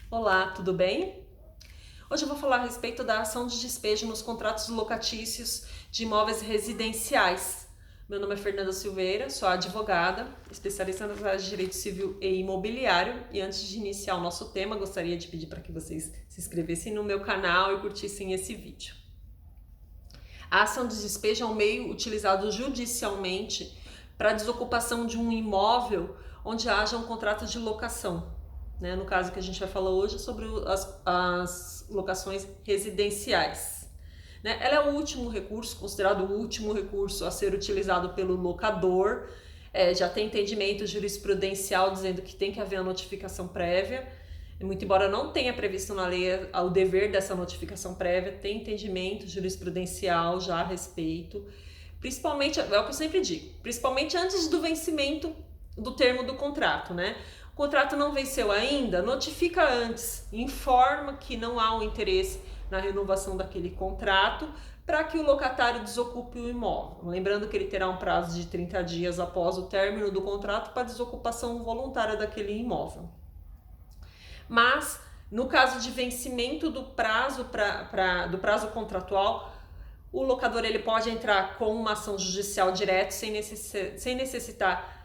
Olá, tudo bem? Hoje eu vou falar a respeito da ação de despejo nos contratos locatícios de imóveis residenciais. Meu nome é Fernanda Silveira, sou advogada, especialista nas áreas de direito civil e imobiliário. E antes de iniciar o nosso tema, gostaria de pedir para que vocês se inscrevessem no meu canal e curtissem esse vídeo. A ação de despejo é um meio utilizado judicialmente para a desocupação de um imóvel onde haja um contrato de locação. No caso que a gente vai falar hoje sobre as locações residenciais. Ela é o último recurso, considerado o último recurso a ser utilizado pelo locador. Já tem entendimento jurisprudencial dizendo que tem que haver a notificação prévia. Muito embora não tenha previsto na lei o dever dessa notificação prévia, tem entendimento jurisprudencial já a respeito. Principalmente, é o que eu sempre digo, principalmente antes do vencimento do termo do contrato, O contrato não venceu ainda, notifica antes, informa que não há um interesse na renovação daquele contrato para que o locatário desocupe o imóvel. Lembrando que ele terá um prazo de 30 dias após o término do contrato para desocupação voluntária daquele imóvel. Mas, no caso de vencimento do prazo, do prazo contratual, o locador ele pode entrar com uma ação judicial direta sem necessitar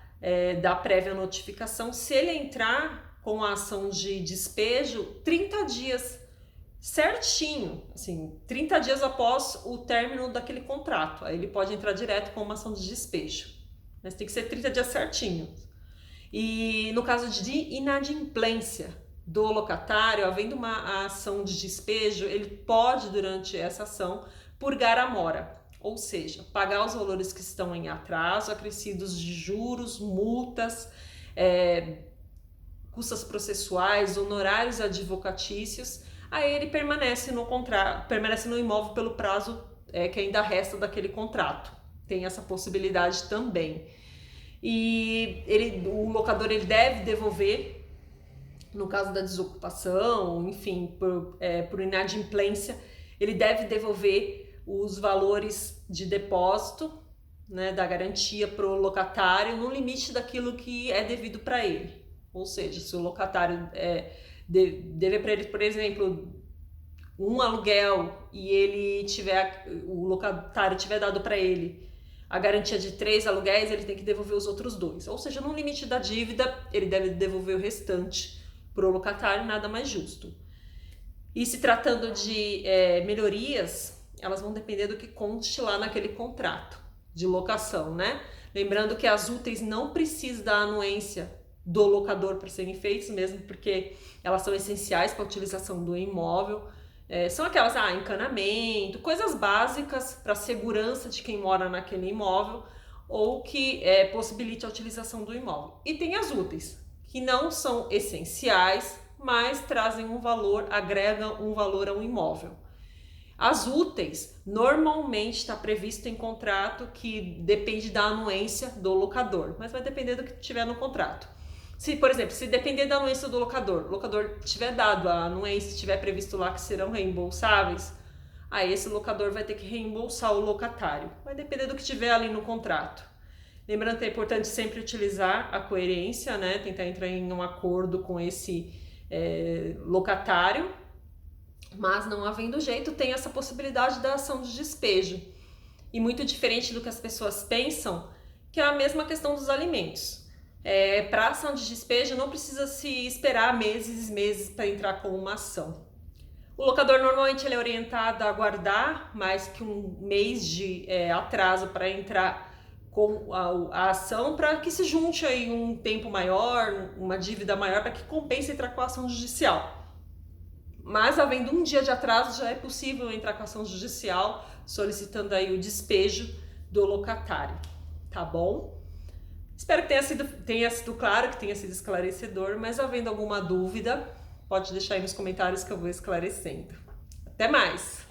da prévia notificação. Se ele entrar com a ação de despejo, 30 dias certinho, assim, 30 dias após o término daquele contrato, aí ele pode entrar direto com uma ação de despejo, mas tem que ser 30 dias certinho. E no caso de inadimplência do locatário, havendo uma ação de despejo, ele pode, durante essa ação, purgar a mora, ou seja, pagar os valores que estão em atraso, acrescidos de juros, multas, custas processuais, honorários advocatícios. Aí ele permanece no imóvel pelo prazo que ainda resta daquele contrato. Tem essa possibilidade também. E o locador ele deve devolver, no caso da desocupação, enfim, por inadimplência, ele deve devolver os valores de depósito, da garantia para o locatário no limite daquilo que é devido para ele. Ou seja, se o locatário dever para ele, por exemplo, um aluguel e o locatário tiver dado para ele a garantia de 3 aluguéis, ele tem que devolver os outros 2. Ou seja, no limite da dívida, ele deve devolver o restante para o locatário, nada mais justo. E se tratando de melhorias, elas vão depender do que conste lá naquele contrato de locação, Lembrando que as úteis não precisam da anuência do locador para serem feitas, mesmo porque elas são essenciais para a utilização do imóvel. São aquelas, encanamento, coisas básicas para a segurança de quem mora naquele imóvel ou que possibilite a utilização do imóvel. E tem as úteis, que não são essenciais, mas trazem um valor, agregam um valor ao imóvel. As úteis, normalmente está previsto em contrato que depende da anuência do locador, mas vai depender do que tiver no contrato. Se, por exemplo, se depender da anuência do locador, o locador tiver dado a anuência, tiver previsto lá que serão reembolsáveis, aí esse locador vai ter que reembolsar o locatário. Vai depender do que tiver ali no contrato. Lembrando que é importante sempre utilizar a coerência, tentar entrar em um acordo com esse locatário, mas não havendo jeito, tem essa possibilidade da ação de despejo. E muito diferente do que as pessoas pensam, que é a mesma questão dos alimentos. Para ação de despejo não precisa se esperar meses e meses para entrar com uma ação. O locador normalmente ele é orientado a aguardar mais que um mês de atraso para entrar com a ação, para que se junte aí um tempo maior, uma dívida maior, para que compense entrar com a ação judicial. Mas havendo um dia de atraso, já é possível entrar com a ação judicial, solicitando aí o despejo do locatário, tá bom? Espero que tenha sido claro, que tenha sido esclarecedor, mas havendo alguma dúvida, pode deixar aí nos comentários que eu vou esclarecendo. Até mais!